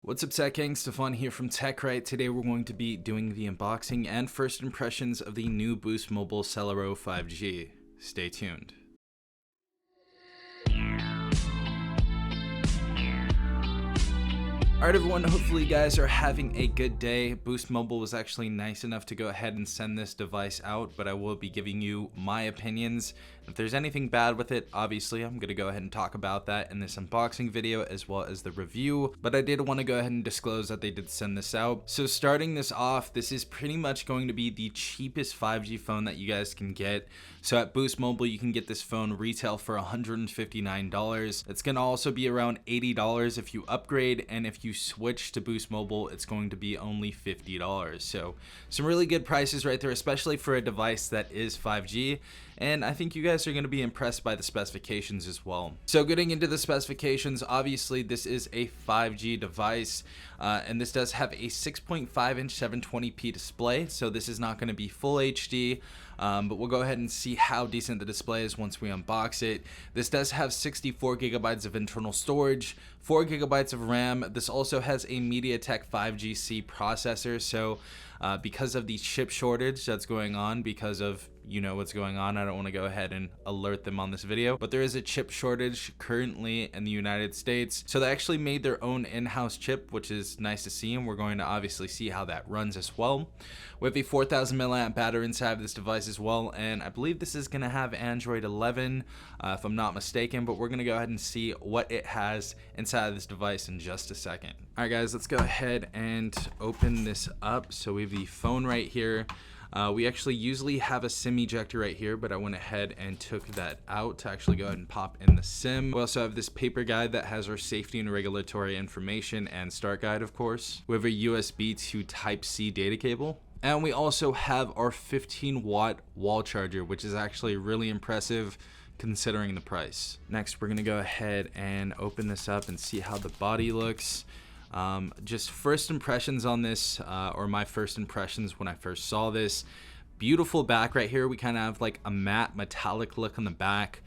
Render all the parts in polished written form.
What's up, Tech Gang? Stefan here from TechRight. Today we're going to be doing the unboxing and first impressions of the new Boost Mobile Celero 5G. Stay tuned. Alright everyone, hopefully you guys are having a good day. Boost Mobile was actually nice enough to go ahead and send this device out, but I will be giving you my opinions. If there's anything bad with it, obviously I'm going to go ahead and talk about that in this unboxing video as well as the review, but I did want to go ahead and disclose that they did send this out. So starting this off, this is pretty much going to be the cheapest 5G phone that you guys can get. So at Boost Mobile, you can get this phone retail for $159. It's going to also be around $80 if you upgrade, and if you switch to Boost Mobile, it's going to be only $50. So some really good prices right there, especially for a device that is 5G. And I think you guys are going to be impressed by the specifications as well. So getting into the specifications, obviously this is a 5G device, and this does have a 6.5-inch 720p display. So this is not going to be full HD, but we'll go ahead and see how decent the display is once we unbox it. This does have 64 gigabytes of internal storage, 4 gigabytes of RAM. This also has a MediaTek 5G processor. So because of the chip shortage that's going on, because of what's going on, I don't want to go ahead and alert them on this video, but there is a chip shortage currently in the United States. So they actually made their own in-house chip, which is nice to see, and we're going to obviously see how that runs as well. We have a 4,000 milliamp battery inside of this device as well, and I believe this is going to have Android 11 if I'm not mistaken, but we're going to go ahead and see what it has inside of this device in just a second. All right guys, let's go ahead and open this up. So we have the phone right here. We actually usually have a SIM ejector right here, but I went ahead and took that out to actually go ahead and pop in the SIM. We also have this paper guide that has our safety and regulatory information and start guide, of course. We have a USB to Type-C data cable. And we also have our 15-watt wall charger, which is actually really impressive considering the price. Next, we're going to go ahead and open this up and see how the body looks. Just first impressions on this, or my first impressions when I first saw this. Beautiful back right here. We kind of have like a matte metallic look on the back.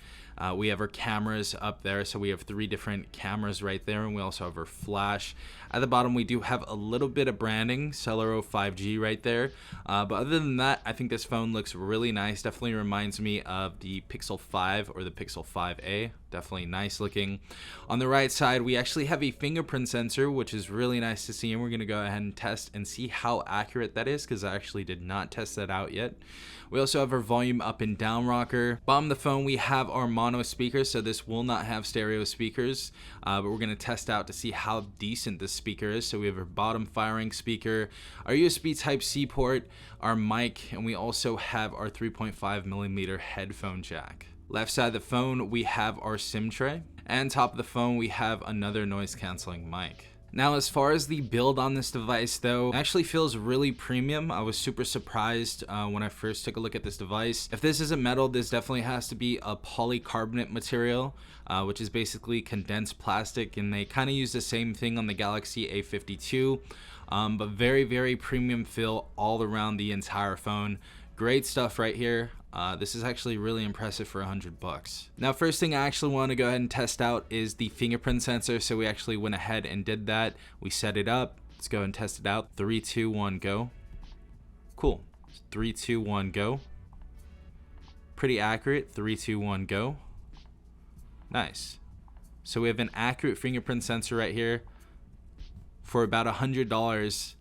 We have our cameras up there, so we have 3 different cameras right there, and we also have our flash. At the bottom, we do have a little bit of branding, Celero 5G right there, but other than that, I think this phone looks really nice. Definitely reminds me of the Pixel 5 or the Pixel 5a. Definitely nice looking. On the right side, we actually have a fingerprint sensor, which is really nice to see, and we're going to go ahead and test and see how accurate that is, because I actually did not test that out yet. We also have our volume up and down rocker. Bottom of the phone, we have our mono speakers, so this will not have stereo speakers, but we're going to test out to see how decent this speaker is. So we have our bottom firing speaker, our USB Type-C port, our mic, and we also have our 3.5mm headphone jack. Left side of the phone, we have our SIM tray, and top of the phone, we have another noise canceling mic. Now, as far as the build on this device though, it actually feels really premium. I was super surprised when I first took a look at this device. If this isn't metal, this definitely has to be a polycarbonate material, which is basically condensed plastic, and they kind of use the same thing on the Galaxy A52, but very, very premium feel all around the entire phone. Great stuff right here. This is actually really impressive for $100. Now, first thing I actually want to go ahead and test out is the fingerprint sensor. So we actually went ahead and did that. We set it up. Let's go and test it out. 3, 2, 1, go. Cool. 3, 2, 1, go. Pretty accurate. 3, 2, 1, go. Nice. So we have an accurate fingerprint sensor right here for about $100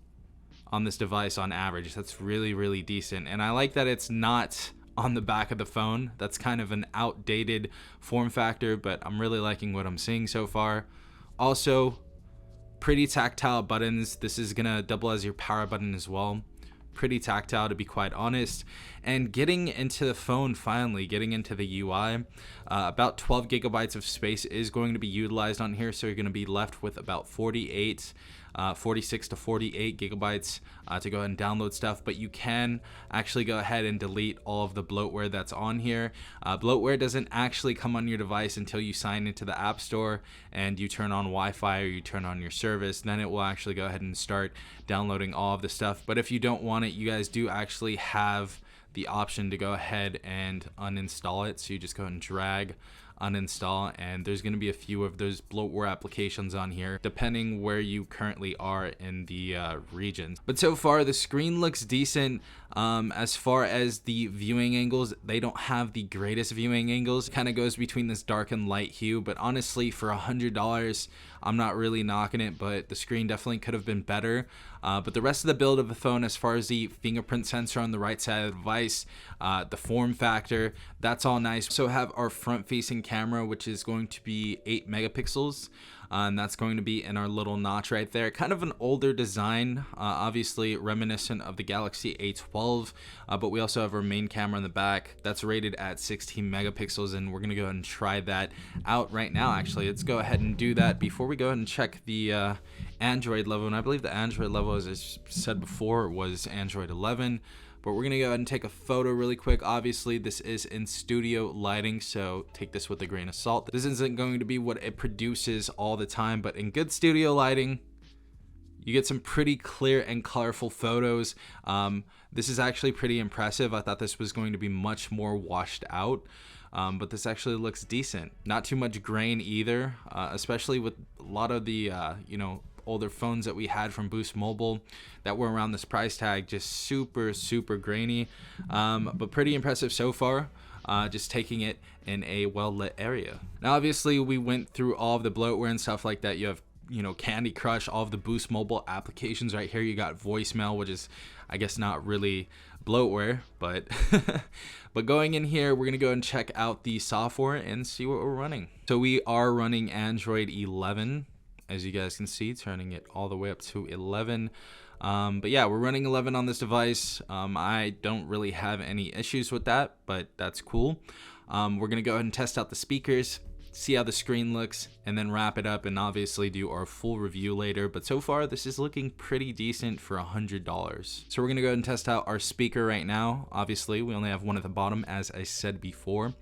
on this device on average. That's really, really decent. And I like that it's not on the back of the phone. That's kind of an outdated form factor, but I'm really liking what I'm seeing so far. Also, pretty tactile buttons. This is gonna double as your power button as well. Pretty tactile, to be quite honest. And getting into the phone, finally getting into the UI, about 12 gigabytes of space is going to be utilized on here, so you're going to be left with about 46 to 48 gigabytes to go ahead and download stuff, but you can actually go ahead and delete all of the bloatware that's on here. Bloatware doesn't actually come on your device until you sign into the App Store and you turn on Wi-Fi or you turn on your service. Then it will actually go ahead and start downloading all of the stuff. But if you don't want it, you guys do actually have the option to go ahead and uninstall it. So you just go ahead and drag uninstall, and there's going to be a few of those bloatware applications on here depending where you currently are in the regions. But so far the screen looks decent. As far as the viewing angles, they don't have the greatest viewing angles. Kind of goes between this dark and light hue, but honestly for $100 I'm not really knocking it, but the screen definitely could have been better. But the rest of the build of the phone, as far as the fingerprint sensor on the right side of the device, the form factor, that's all nice. So have our front facing camera, which is going to be 8 megapixels. And that's going to be in our little notch right there. Kind of an older design, obviously reminiscent of the Galaxy A12, but we also have our main camera in the back that's rated at 16 megapixels, and we're gonna go ahead and try that out right now. Actually, let's go ahead and do that before we go ahead and check the Android level. And I believe the Android level, as I said before, was Android 11. But we're gonna go ahead and take a photo really quick. Obviously this is in studio lighting, so take this with a grain of salt. This isn't going to be what it produces all the time, but in good studio lighting you get some pretty clear and colorful photos. This is actually pretty impressive. I thought this was going to be much more washed out, but this actually looks decent. Not too much grain either, especially with a lot of the older phones that we had from Boost Mobile that were around this price tag, just super grainy, but pretty impressive so far. Just taking it in a well-lit area. Now obviously we went through all of the bloatware and stuff like that. You have Candy Crush, all of the Boost Mobile applications right here. You got voicemail, which is I guess not really bloatware, but but going in here, we're gonna go and check out the software and see what we're running. So we are running Android 11. As you guys can see, turning it all the way up to 11. But yeah, we're running 11 on this device. I don't really have any issues with that, but that's cool. We're gonna go ahead and test out the speakers, see how the screen looks, and then wrap it up and obviously do our full review later. But so far this is looking pretty decent for $100. So we're gonna go ahead and test out our speaker right now. Obviously we only have one at the bottom, as I said before.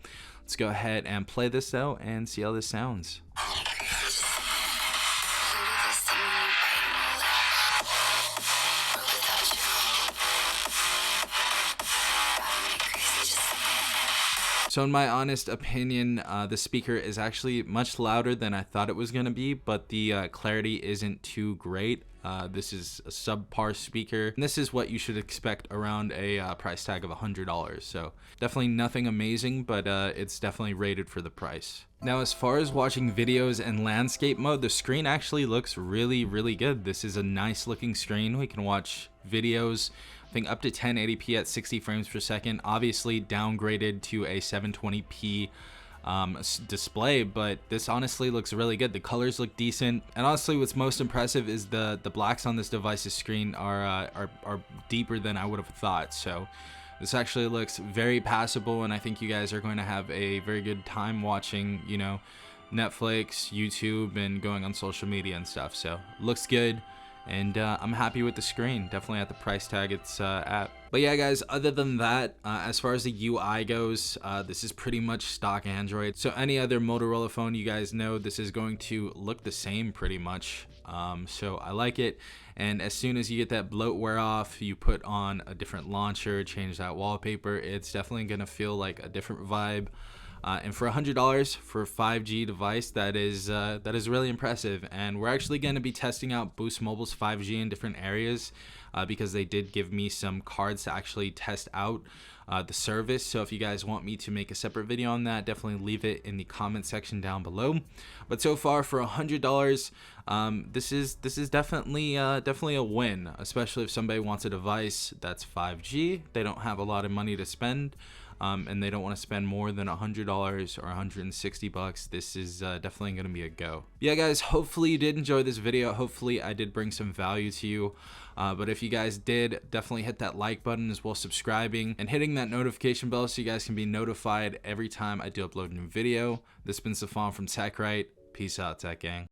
Let's go ahead and play this out and see how this sounds. So in my honest opinion, the speaker is actually much louder than I thought it was going to be, but the clarity isn't too great. This is a subpar speaker, and this is what you should expect around a price tag of $100. So definitely nothing amazing, but it's definitely rated for the price. Now, as far as watching videos and landscape mode, the screen actually looks really good. This is a nice looking screen. We can watch videos, I think up to 1080p at 60 frames per second, obviously downgraded to a 720p display, but this honestly looks really good. The colors look decent, and honestly what's most impressive is the blacks on this device's screen are deeper than I would have thought. So this actually looks very passable, and I think you guys are going to have a very good time watching, Netflix, YouTube, and going on social media and stuff. So looks good. And I'm happy with the screen, definitely at the price tag it's at. But yeah guys, other than that, as far as the UI goes, this is pretty much stock Android. So any other Motorola phone, you guys know this is going to look the same pretty much. So I like it. And as soon as you get that bloatware off, you put on a different launcher, change that wallpaper, it's definitely gonna feel like a different vibe. And for $100 for a 5G device, that is really impressive. And we're actually going to be testing out Boost Mobile's 5G in different areas because they did give me some cards to actually test out the service. So if you guys want me to make a separate video on that, definitely leave it in the comment section down below. But so far for $100, this is definitely a win, especially if somebody wants a device that's 5G. They don't have a lot of money to spend. And they don't want to spend more than $100 or $160. This is definitely going to be a go. Yeah guys, hopefully you did enjoy this video. Hopefully I did bring some value to you. But if you guys did, definitely hit that like button as well as subscribing and hitting that notification bell so you guys can be notified every time I do upload a new video. This has been Safan from TechRight. Peace out, Tech Gang.